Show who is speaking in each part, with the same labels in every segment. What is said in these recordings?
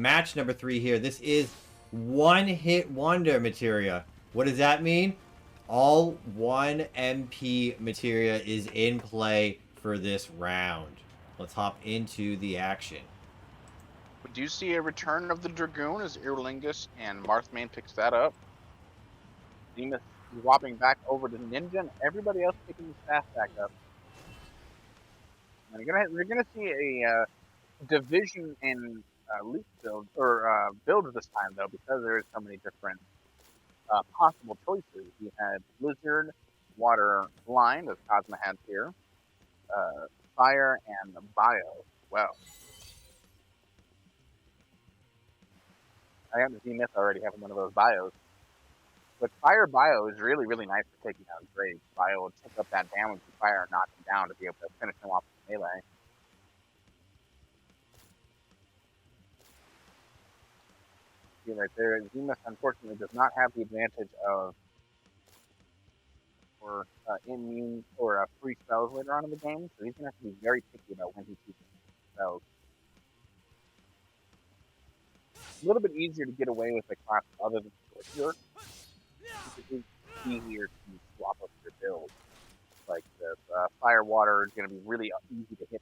Speaker 1: match number 3 here. This is one-hit wonder materia. What does that mean? All 1 MP materia is in play for this round. Let's hop into the action.
Speaker 2: We do see a return of the Dragoon as Irlingus and Marthmane picks that up. Zenith swapping back over to Ninja, and everybody else picking the staff back up. And you're gonna see a division and loot build or build this time though, because there is so many different possible choices. You had Blizzard, Water Line, as Cosma has here, Fire, and Bio. Well, I have the Z-Myth already having one of those bios. But Fire Bio is really, really nice for taking out Graves. Bio will take up that damage with Fire and knock him down to be able to finish him off with melee. See right there, Z-Myth unfortunately does not have the advantage of immune or free spells later on in the game, so he's going to have to be very picky about when he chooses spells. A little bit easier to get away with a class other than Sorcerer. It's easier to swap up your build. Like this, Fire Water is going to be really easy to hit.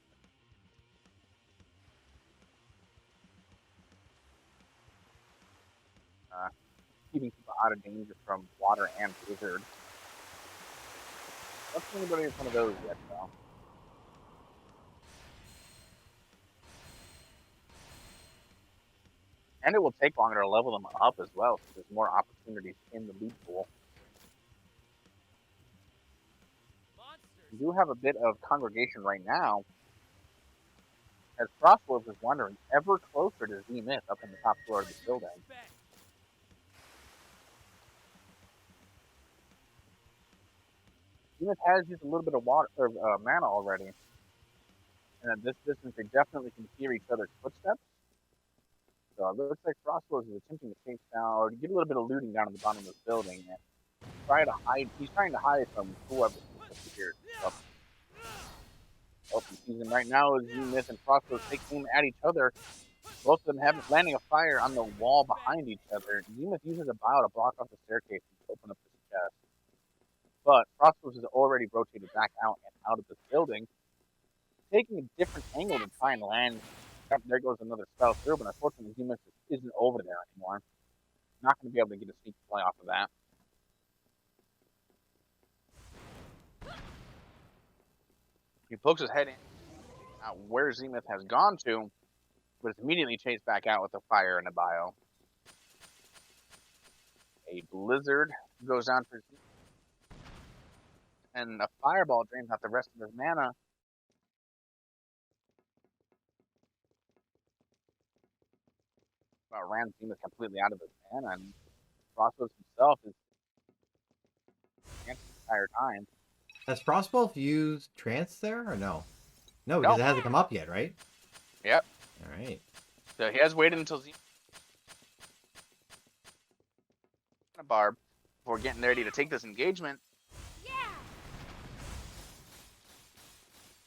Speaker 2: Keeping people out of danger from Water and Blizzard. Not seen anybody in front of those yet, though. And it will take longer to level them up as well, so there's more opportunities in the loot pool. We do have a bit of congregation right now, as Frostwolf is wandering ever closer to Z-Myth up in the top floor of the building. Z-Myth has used a little bit of water or mana already, and at this distance they definitely can hear each other's footsteps. So it looks like Frostwolf is attempting to chase down or to get a little bit of looting down at the bottom of this building and try to hide. He's trying to hide from whoever appears. Oh, he sees him right now as Z-Myth and Frostwolf take aim at each other. Both of them landing a fire on the wall behind each other. Z-Myth uses a bow to block off the staircase and open up his chest. But Frostwolf is already rotated back out and out of this building, taking a different angle to try and land. There goes another spell through, but unfortunately Z-Myth isn't over there anymore. Not going to be able to get a sneak play off of that. He pokes his head in where Z-Myth has gone to, but is immediately chased back out with a fire and a bio. A blizzard goes on for Z-Myth, and a fireball drains out the rest of his mana. Ran Z-Myth completely out of his mana, and Frostwolf himself is the entire time.
Speaker 1: Has Frostwolf used Trance there, or no? No, because it hasn't come up yet, right?
Speaker 2: Yep.
Speaker 1: Alright.
Speaker 2: So he has waited until Barb before getting ready to take this engagement. Yeah.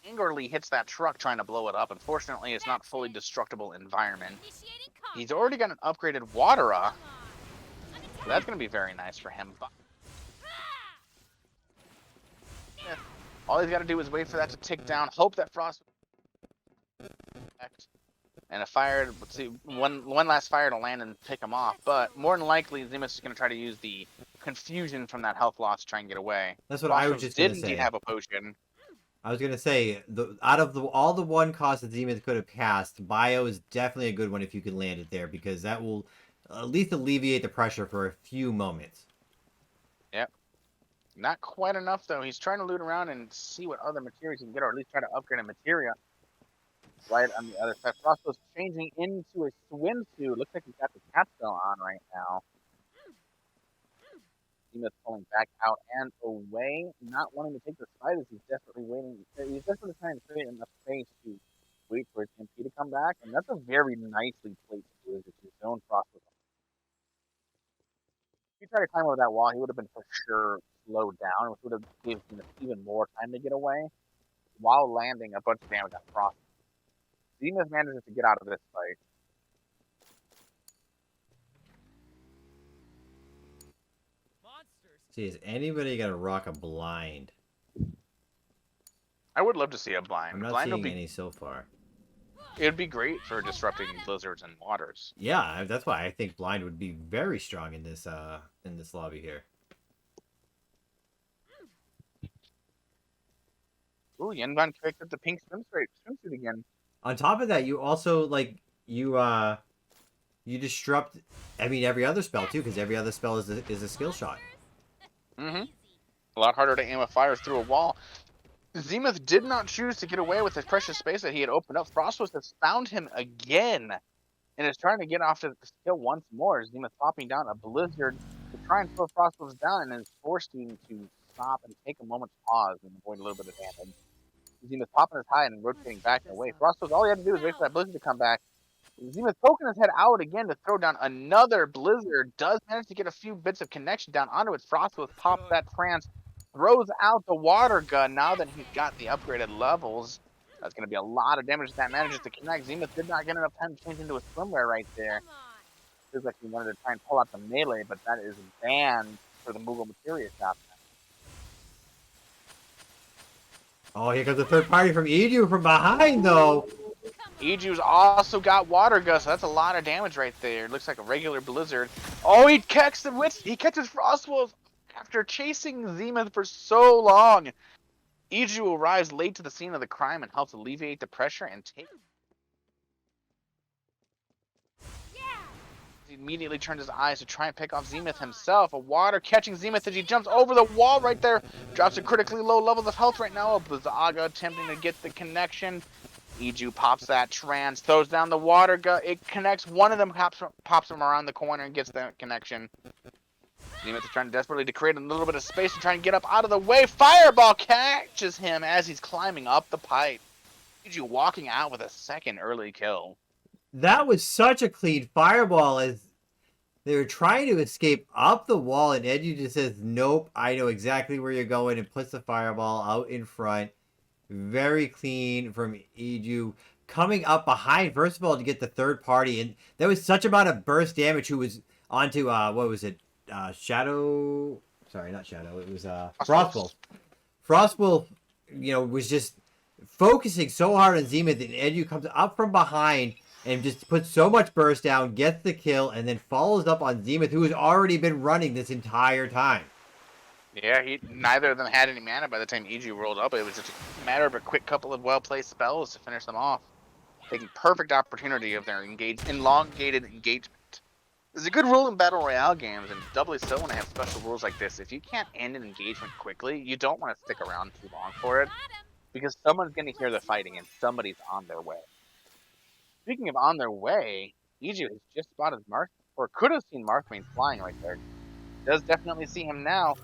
Speaker 2: Angrily hits that truck trying to blow it up. Unfortunately, it's not fully destructible environment. He's already got an upgraded Watera. So that's going to be very nice for him. But all he's got to do is wait for that to tick down, hope that Frost and a fire, let's see, one last fire to land and pick him off. But more than likely, Z-Myth is going to try to use the confusion from that health loss to try and get away.
Speaker 1: That's what I was just going to say.
Speaker 2: Did indeed have a potion.
Speaker 1: I was going to say, out of all the one cost that Z-Myth could have cast, Bio is definitely a good one if you can land it there, because that will at least alleviate the pressure for a few moments.
Speaker 2: Yep. Not quite enough, though. He's trying to loot around and see what other materials he can get, or at least try to upgrade a materia. Right on the other side, Frostwolf's changing into a swimsuit. Looks like he's got the capstone on right now. Z-Myth pulling back out and away, not wanting to take the fight as he's desperately waiting. He's desperately trying to create enough space to wait for his MP to come back, and that's a very nicely placed Blizzard to zone Frostwolf. If he tried to climb over that wall, he would have been for sure slowed down, which would have given him even more time to get away, while landing a bunch of damage on Frostwolf. Z-Myth manages to get out of this fight.
Speaker 1: See, is anybody gonna rock a blind?
Speaker 2: I would love to see a blind.
Speaker 1: I'm not
Speaker 2: Blind
Speaker 1: seeing any so far.
Speaker 2: It'd be great for disrupting blizzards and waters.
Speaker 1: Yeah, that's why I think blind would be very strong in this lobby here.
Speaker 2: Ooh, Yenvan picked up the pink swimsuit again.
Speaker 1: On top of that, you also you disrupt. I mean, every other spell too, because every other spell is a skill shot.
Speaker 2: Mm-hmm. A lot harder to aim a fire through a wall. Zenith did not choose to get away with his precious space that he had opened up. Frostwolf has found him again and is trying to get off to the skill once more. Zenith popping down a blizzard to try and slow Frostwolf down and is forced to stop and take a moment's pause and avoid a little bit of damage. Zenith popping his high and rotating back and away. Frostwolf, all he had to do was wait for that blizzard to come back. Zenith poking his head out again to throw down another blizzard. Does manage to get a few bits of connection down onto it. Frostwolf pops that trance. Throws out the water gun now that he's got the upgraded levels. That's going to be a lot of damage that manages to connect. Zenith did not get enough time to change into a swimwear right there. Feels like he wanted to try and pull out the melee, but that is banned for the Moogle Materia shop.
Speaker 1: Oh, here comes the third party from Edu from behind, though.
Speaker 2: Eju's also got water gust, so that's a lot of damage right there. Looks like a regular blizzard. Oh, he catches Frostwolf after chasing Zenith for so long. Eju arrives late to the scene of the crime and helps alleviate the pressure and take. He immediately turns his eyes to try and pick off Zenith himself. A water catching Zenith as he jumps over the wall right there. Drops to critically low levels of health right now. Blizzaga attempting to get the connection. Eju pops that trance, throws down the water gun. It connects. One of them pops him around the corner and gets that connection. Zenith is trying desperately to create a little bit of space to try and get up out of the way. Fireball catches him as he's climbing up the pipe. Eju walking out with a second early kill.
Speaker 1: That was such a clean fireball as they were trying to escape up the wall, and Edu just says, "Nope, I know exactly where you're going," and puts the fireball out in front. Very clean from Edu. Coming up behind, first of all, to get the third party, and there was such amount of burst damage who was onto, what was it? Shadow... Sorry, not Shadow. It was Frostwolf. Frostwolf, was just focusing so hard on Zenith, and Edu comes up from behind and just puts so much burst down, gets the kill, and then follows up on Zenith, who has already been running this entire time.
Speaker 2: Yeah, neither of them had any mana by the time Eju rolled up. It was just a matter of a quick couple of well-placed spells to finish them off. Taking perfect opportunity of their elongated engagement. There's a good rule in Battle Royale games, and doubly so when they have special rules like this. If you can't end an engagement quickly, you don't want to stick around too long for it, because someone's going to hear the fighting and somebody's on their way. Speaking of on their way, Eju has just spotted Marth, or could have seen Marthmane flying right there. Does definitely see him now.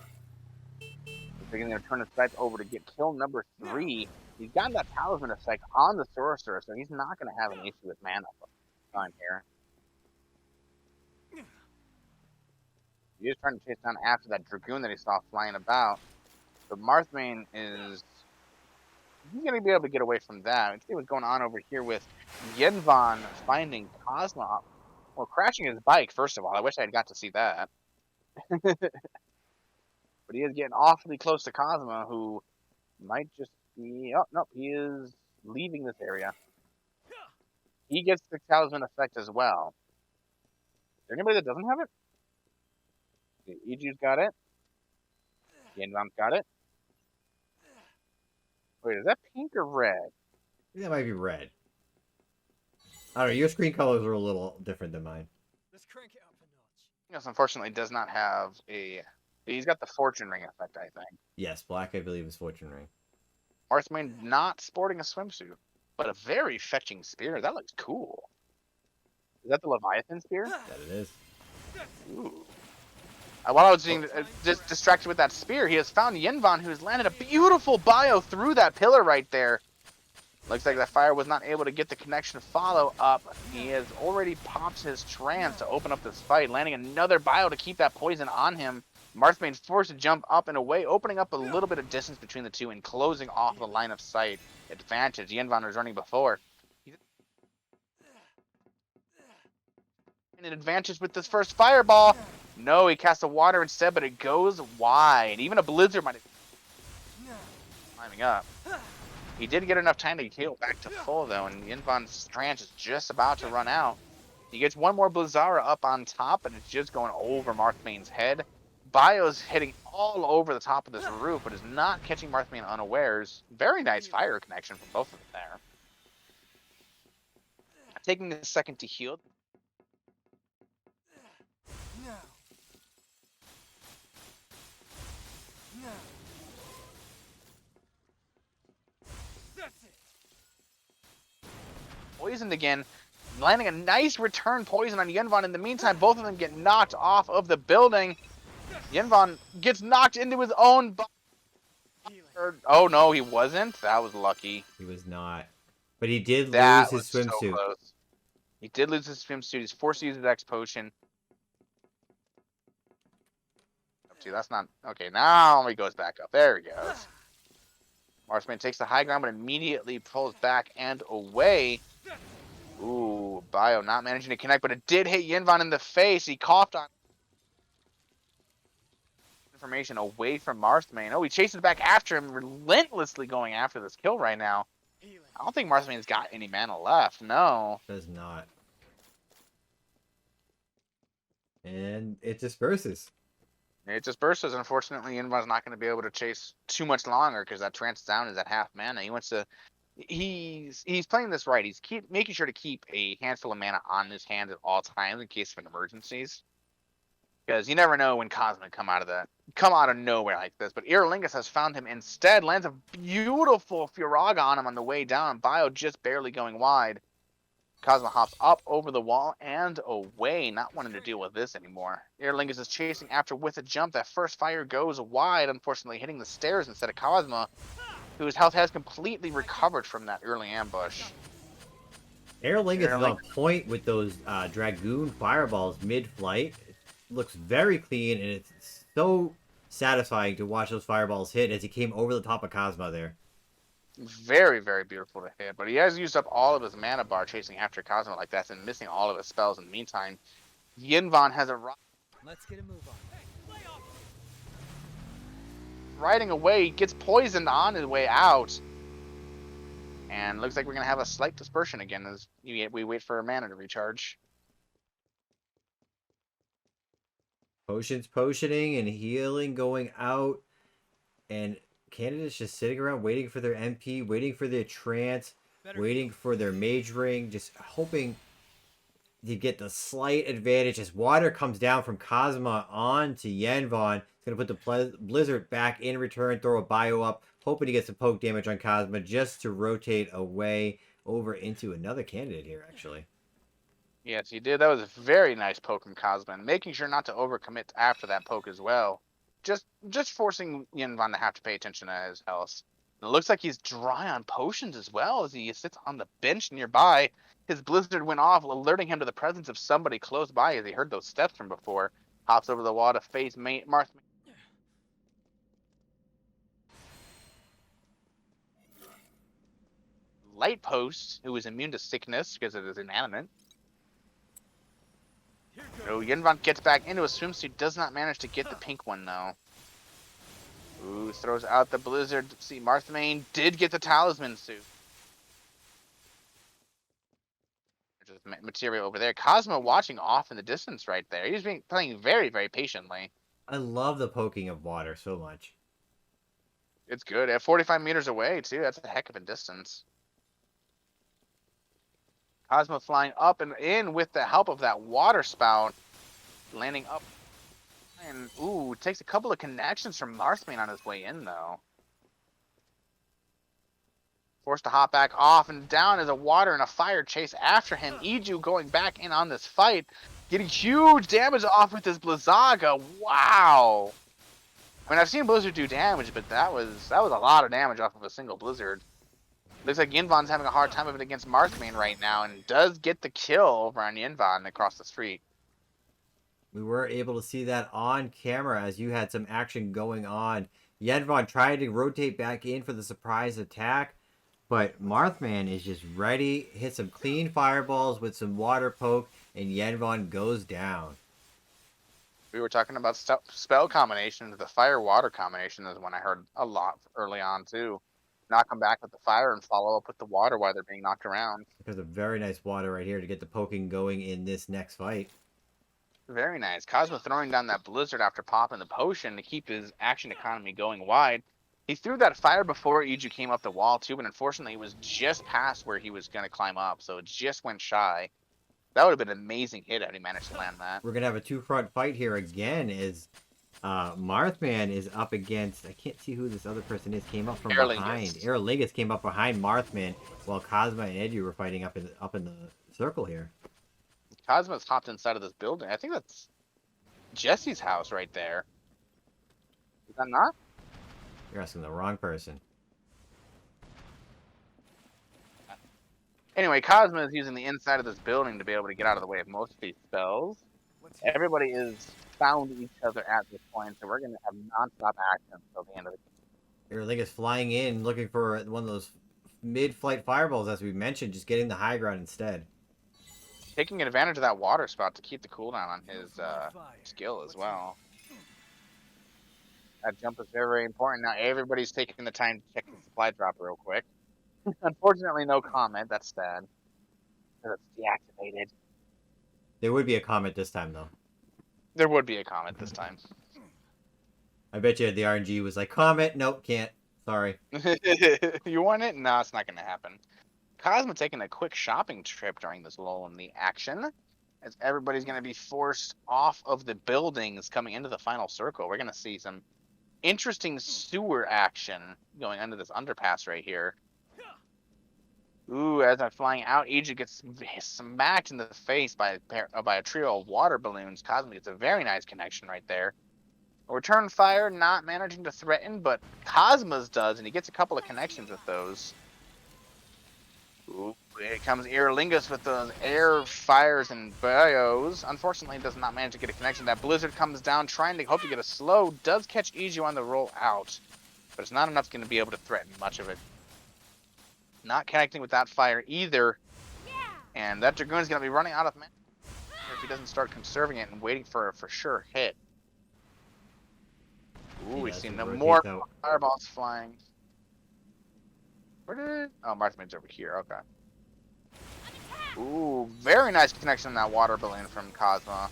Speaker 2: He's going to turn his sights over to get kill number 3. He's got that talisman effect on the sorcerer, so he's not going to have an issue with mana time here. He is trying to chase down after that Dragoon that he saw flying about. But Marthmane is... He's going to be able to get away from that. Let's see what's going on over here with Yenvan finding Cosmo. Well, crashing his bike, first of all. I wish I had got to see that. But he is getting awfully close to Cosmo, who might just be... Oh, no, he is leaving this area. He gets the talisman effect as well. Is there anybody that doesn't have it? Iju's got it. Yenvan's got it. Wait, is that pink or red?
Speaker 1: I think that might be red. I don't know, your screen colors are a little different than mine.
Speaker 3: Let's crank it up a notch.
Speaker 2: Yes, unfortunately, does not have a... He's got the fortune ring effect, I think.
Speaker 1: Yes, black, I believe, is fortune ring.
Speaker 2: Marthmane not sporting a swimsuit, but a very fetching spear. That looks cool. Is that the Leviathan spear?
Speaker 1: That it is.
Speaker 2: Ooh. While I was being distracted with that spear, he has found Yenvan, who's landed a beautiful bio through that pillar right there. Looks like that fire was not able to get the connection to follow up. He has already popped his trance to open up this fight, landing another bio to keep that poison on him. Marthmane's forced to jump up and away, opening up a little bit of distance between the two and closing off the line of sight advantage. Yenvan was running before. An advantage with this first fireball. No, he casts the water instead, but it goes wide. Even a blizzard might have climbing up. He did get enough time to heal back to full, though, and Yinvan's trance is just about to run out. He gets one more Blizzara up on top, and it's just going over Marthmane's head. Bio's hitting all over the top of this roof, but is not catching Marthmane unawares. Very nice fire connection from both of them there. Taking a second to heal.
Speaker 3: No. No. That's it.
Speaker 2: Poisoned again, landing a nice return poison on Yinvan. In the meantime, both of them get knocked off of the building. Yinvan gets knocked into his own body. Oh no, he wasn't. That was lucky.
Speaker 1: He was not. But he did
Speaker 2: That
Speaker 1: lose his
Speaker 2: was
Speaker 1: swimsuit.
Speaker 2: so close. He did lose his swimsuit. He's forced to use his X potion. See, that's not okay. Now he goes back up. There he goes. Marthmane takes the high ground, but immediately pulls back and away. Ooh, Bio not managing to connect, but it did hit Yinvan in the face. He coughed on information away from Marthmane. Oh, he chases back after him, relentlessly going after this kill right now. I don't think Marthmane's got any mana left. No.
Speaker 1: Does not. And it disperses.
Speaker 2: It disperses. Unfortunately, Yinvan's not going to be able to chase too much longer because that trance down is at half mana. He wants to. He's playing this right. He's making sure to keep a handful of mana on his hand at all times in case of emergencies. Because you never know when Cosmo come out of nowhere like this. But Iralingus has found him instead. Lands a beautiful Furaga on him on the way down. Bio just barely going wide. Cosmo hops up over the wall and away, not wanting to deal with this anymore. Iralingus is chasing after with a jump. That first fire goes wide, unfortunately hitting the stairs instead of Cosmo, whose health has completely recovered from that early ambush.
Speaker 1: Iralingus is on point with those Dragoon fireballs mid-flight. It looks very clean, and it's so satisfying to watch those fireballs hit as he came over the top of Cosmo there.
Speaker 2: Very, very beautiful to hit, but he has used up all of his mana bar chasing after Cosmo like that and missing all of his spells in the meantime. Yinvan has a
Speaker 3: Let's get a move on.
Speaker 2: riding away, gets poisoned on his way out. And looks like we're going to have a slight dispersion again as we wait for mana to recharge.
Speaker 1: Potions potioning and healing going out. And candidates just sitting around waiting for their MP, waiting for their trance, waiting for their mage ring, just hoping to get the slight advantage as water comes down from Cosmo on to Yinvan. He's going to put the Blizzard back in return, throw a Bio up, hoping to get some poke damage on Cosmo just to rotate away over into another candidate here, actually.
Speaker 2: Yes, he did. That was a very nice poke from Cosmo, and making sure not to overcommit after that poke as well. Just forcing Yinvan to have to pay attention to his health. And it looks like he's dry on potions as well as he sits on the bench nearby. His Blizzard went off, alerting him to the presence of somebody close by as he heard those steps from before. Hops over the wall to face Marthmane. Light Post, who is immune to sickness because it is inanimate. So Yinvan gets back into a swimsuit, does not manage to get the pink one though. Ooh, throws out the Blizzard. See, Marthmane did get the talisman suit. There's Materia over there. Cosmo watching off in the distance right there. He's playing very, very patiently.
Speaker 1: I love the poking of water so much.
Speaker 2: It's good. At 45 meters away too, that's a heck of a distance. Cosmo flying up and in with the help of that water spout. Landing up. And, ooh, takes a couple of connections from Marthmane on his way in, though. Forced to hop back off and down as a water and a fire chase after him. Iju going back in on this fight. Getting huge damage off with his Blizzaga. Wow. I mean, I've seen Blizzard do damage, but that was a lot of damage off of a single Blizzard. Looks like Yinvan's having a hard time of it against Marthmane right now, and does get the kill over on Yinvan across the street.
Speaker 1: We were able to see that on camera as you had some action going on. Yinvan tried to rotate back in for the surprise attack, but Marthmane is just ready, hit some clean fireballs with some water poke, and Yinvan goes down.
Speaker 2: We were talking about spell combinations. The fire-water combination is one I heard a lot early on too. Knock them back with the fire and follow up with the water while they're being knocked around.
Speaker 1: There's a very nice water right here to get the poking going in this next fight.
Speaker 2: Very nice. Cosmo throwing down that blizzard after popping the potion to keep his action economy going wide. He threw that fire before Iju came up the wall too, but unfortunately it was just past where he was going to climb up, so it just went shy. That would have been an amazing hit had he managed to land that.
Speaker 1: We're gonna have a two-front fight here again as Marthman is up against, I can't see who this other person is, came up from behind. Aerolingus came up behind Marthman while Cosma and Edu were fighting up in the circle here.
Speaker 2: Cosmo's hopped inside of this building. I think that's Jesse's house right there. Is that not?
Speaker 1: You're asking the wrong person.
Speaker 2: Anyway, Cosmo is using the inside of this building to be able to get out of the way of most of these spells. Everybody is found each other at this point, so we're going to have non-stop action until the end of the game.
Speaker 1: Aerolingus flying in, looking for one of those mid-flight fireballs, as we mentioned, just getting the high ground instead.
Speaker 2: Taking advantage of that water spot to keep the cooldown on his skill as well. That jump is very, very important. Now everybody's taking the time to check the supply drop real quick. Unfortunately, no comment. That's sad. Because it's deactivated.
Speaker 1: There would be a comment this time, though.
Speaker 2: There would be a comment this time.
Speaker 1: I bet you the RNG was like, comment? Nope, can't. Sorry.
Speaker 2: You want it? No, it's not going to happen. Cosmo taking a quick shopping trip during this lull in the action. As everybody's going to be forced off of the buildings coming into the final circle. We're going to see some interesting sewer action going under this underpass right here. Ooh, as I'm flying out, Iju gets smacked in the face by a trio of water balloons. Cosmo gets a very nice connection right there. A return fire not managing to threaten, but Cosmo's does, and he gets a couple of connections with those. Ooh, here comes Aerolingus with those air fires and bios. Unfortunately, does not manage to get a connection. That blizzard comes down, trying to hope to get a slow. Does catch Iju on the roll out, but it's not enough going to be able to threaten much of it. Not connecting with that fire either. And that Dragoon's going to be running out of mana if he doesn't start conserving it and waiting for a for sure hit. Ooh, we've seen more fireballs flying. Where did... Oh, Marthman's over here. Okay. Ooh, very nice connection on that water balloon from Cosmo.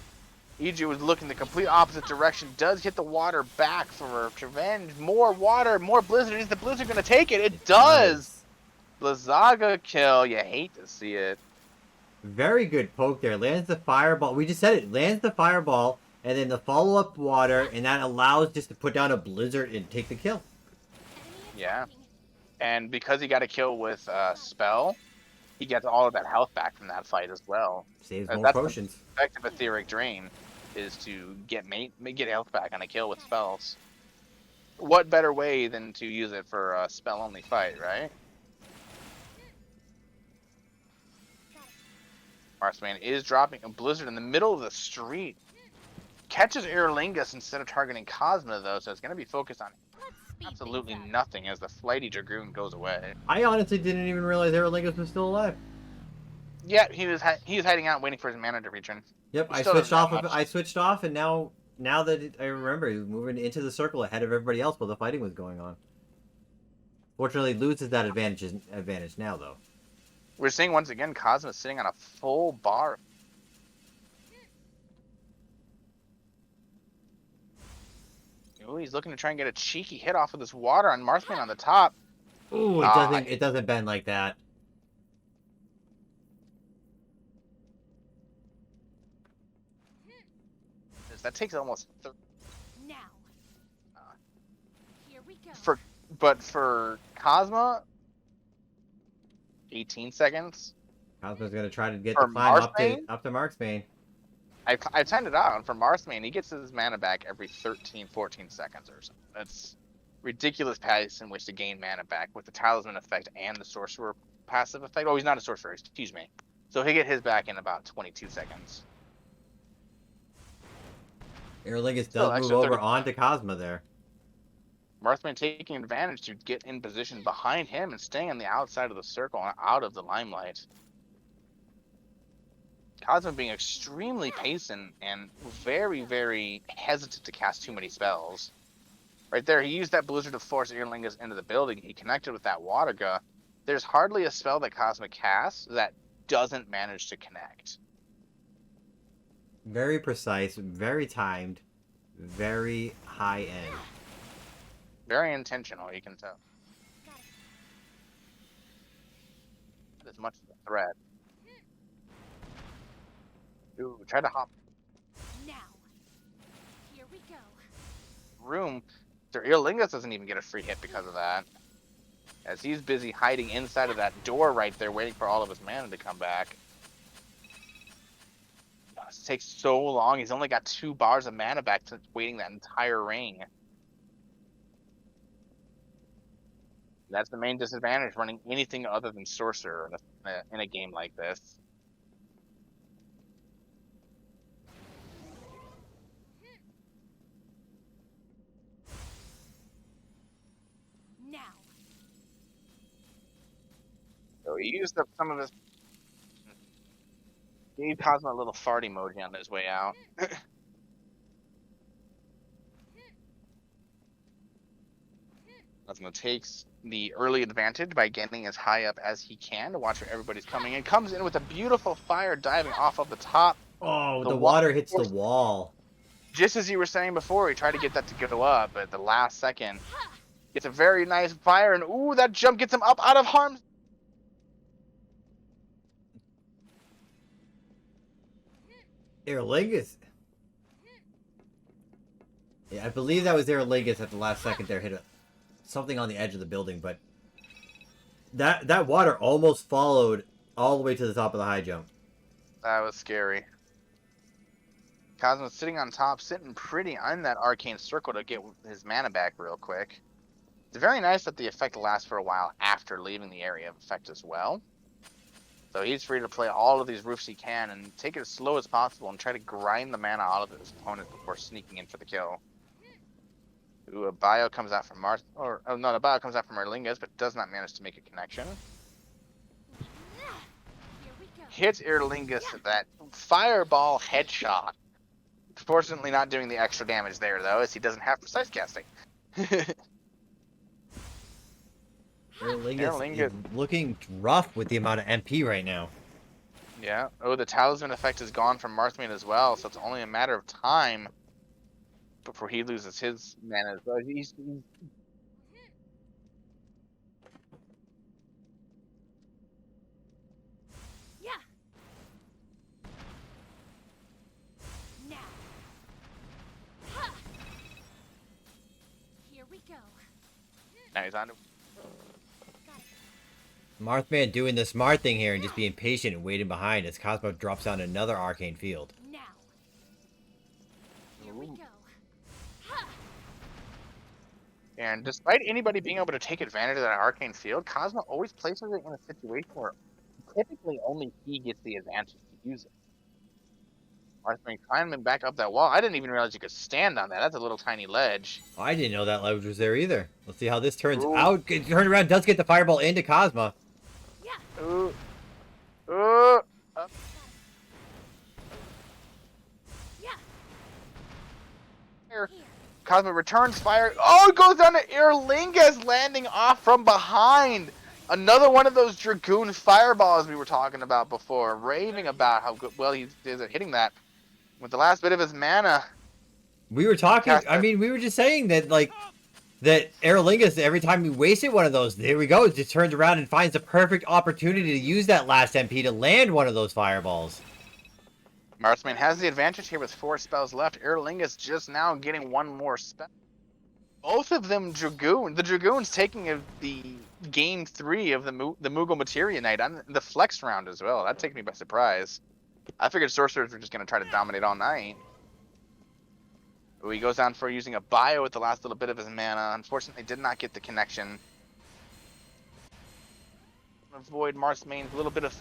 Speaker 2: Iju was looking the complete opposite direction. Does hit the water back for revenge. More water, more blizzard. Is the blizzard going to take it? It does! Blizzaga kill. You hate to see it.
Speaker 1: Very good poke there. Lands the fireball. We just said it. Lands the fireball, and then the follow-up water, and that allows just to put down a blizzard and take the kill.
Speaker 2: Yeah. And because he got a kill with spell, he gets all of that health back from that fight as well.
Speaker 1: Saves more potions.
Speaker 2: The effective etheric drain is to get health back on a kill with spells. What better way than to use it for a spell-only fight, right? Marthman is dropping a blizzard in the middle of the street. Catches Aerolingus instead of targeting Cosmo, though, so it's going to be focused on absolutely nothing as the Flighty Dragoon goes away.
Speaker 1: I honestly didn't even realize Aerolingus was still alive.
Speaker 2: Yeah, he was hiding out waiting for his mana to return.
Speaker 1: Yep, I switched off, and now that I remember, he was moving into the circle ahead of everybody else while the fighting was going on. Fortunately, loses that advantage now, though.
Speaker 2: We're seeing once again Cosmo sitting on a full bar. Ooh, he's looking to try and get a cheeky hit off of this water on Marthman on the top.
Speaker 1: Ooh, it doesn't bend like that.
Speaker 2: That takes almost
Speaker 4: now. Here we go.
Speaker 2: But for Cosmo, 18 seconds.
Speaker 1: Cosmo's gonna try to get the climb up to Marksbane.
Speaker 2: I timed it out, and for Marthman, he gets his mana back every 13, 14 seconds or so. That's ridiculous pace in which to gain mana back with the Talisman effect and the Sorcerer passive effect. Oh, he's not a Sorcerer, excuse me. So he'll get his back in about 22 seconds.
Speaker 1: Aerolingus does move over onto Cosmo there.
Speaker 2: Marthman taking advantage to get in position behind him and staying on the outside of the circle and out of the limelight. Cosmo being extremely patient and very, very hesitant to cast too many spells. Right there, he used that Blizzard to force Earlingus into the building. He connected with that Water Gun. There's hardly a spell that Cosmic casts that doesn't manage to connect.
Speaker 1: Very precise, very timed, very high end.
Speaker 2: Very intentional, you can tell. Not as much as a threat. Ooh, try to hop
Speaker 4: Now, here we go.
Speaker 2: room. Their Earlingus doesn't even get a free hit because of that. As he's busy hiding inside of that door right there, waiting for all of his mana to come back. This takes so long. He's only got 2 bars of mana back to waiting that entire ring. That's the main disadvantage, running anything other than Sorcerer in a game like this.
Speaker 4: Now,
Speaker 2: So he used up some of his... He gave Cosmo a little fart emoji on his way out. Cosmo takes the early advantage by getting as high up as he can to watch where everybody's coming in. Comes in with a beautiful fire diving off of the top.
Speaker 1: Oh,
Speaker 2: The
Speaker 1: the
Speaker 2: wa-
Speaker 1: water hits the wall.
Speaker 2: Just as you were saying before, he tried to get that to go up, but at the last second, gets a very nice fire, and ooh, that jump gets him up out of harm's.
Speaker 1: Aerlingus. Yeah, I believe that was Aerlingus at the last second there. Hit something on the edge of the building, but that water almost followed all the way to the top of the high jump.
Speaker 2: That was scary. Cosmo's sitting on top, sitting pretty on that arcane circle to get his mana back real quick. It's very nice that the effect lasts for a while after leaving the area of effect as well. So he's free to play all of these roofs he can and take it as slow as possible and try to grind the mana out of his opponent before sneaking in for the kill. Ooh, a bio comes out from Mars, or oh no, the bio comes out from Erlingus, but does not manage to make a connection.
Speaker 4: here we go.
Speaker 2: Hits Erlingus with that fireball headshot. Fortunately not doing the extra damage there though, as he doesn't have precise casting.
Speaker 1: Aerlingus is looking rough with the amount of MP right now.
Speaker 2: Yeah. Oh, the talisman effect is gone from Marthman as well, so it's only a matter of time before he loses his mana. So he's
Speaker 4: Yeah. Now. Ha! Here we go.
Speaker 2: now he's on to
Speaker 1: Marthman doing the smart thing here and just being patient and waiting behind as Cosmo drops down another arcane field.
Speaker 4: Now. Here we go. Ha!
Speaker 2: and despite anybody being able to take advantage of that arcane field, Cosmo always places it in a situation where typically only he gets the advantage to use it. Marthman climbing back up that wall. I didn't even realize you could stand on that. That's a little tiny ledge.
Speaker 1: I didn't know that ledge was there either. Let's see how this turns
Speaker 2: Ooh.
Speaker 1: out. Turn around, does get the fireball into Cosmo.
Speaker 4: Yeah.
Speaker 2: Ooh. Ooh.
Speaker 4: Yeah.
Speaker 2: Here.
Speaker 4: Here.
Speaker 2: Cosmo returns fire. Oh, it goes down to Erlingus, landing off from behind. Another one of those Dragoon fireballs we were talking about before, raving about how good, well he is at hitting that with the last bit of his mana.
Speaker 1: We were talking, I mean, we were just saying that, like, that Aerlingus, every time we wasted one of those, there we go, it just turns around and finds the perfect opportunity to use that last MP to land one of those fireballs.
Speaker 2: Marthman has the advantage here with 4 spells left. Erlingus just now getting one more spell. Both of them Dragoon. The Dragoon's taking the game 3 of the Moogle Materia night on the flex round as well. That takes me by surprise. I figured sorcerers were just going to try to dominate all night. Ooh, he goes down for using a bio with the last little bit of his mana. Unfortunately, did not get the connection. Avoid Marthman's little bit of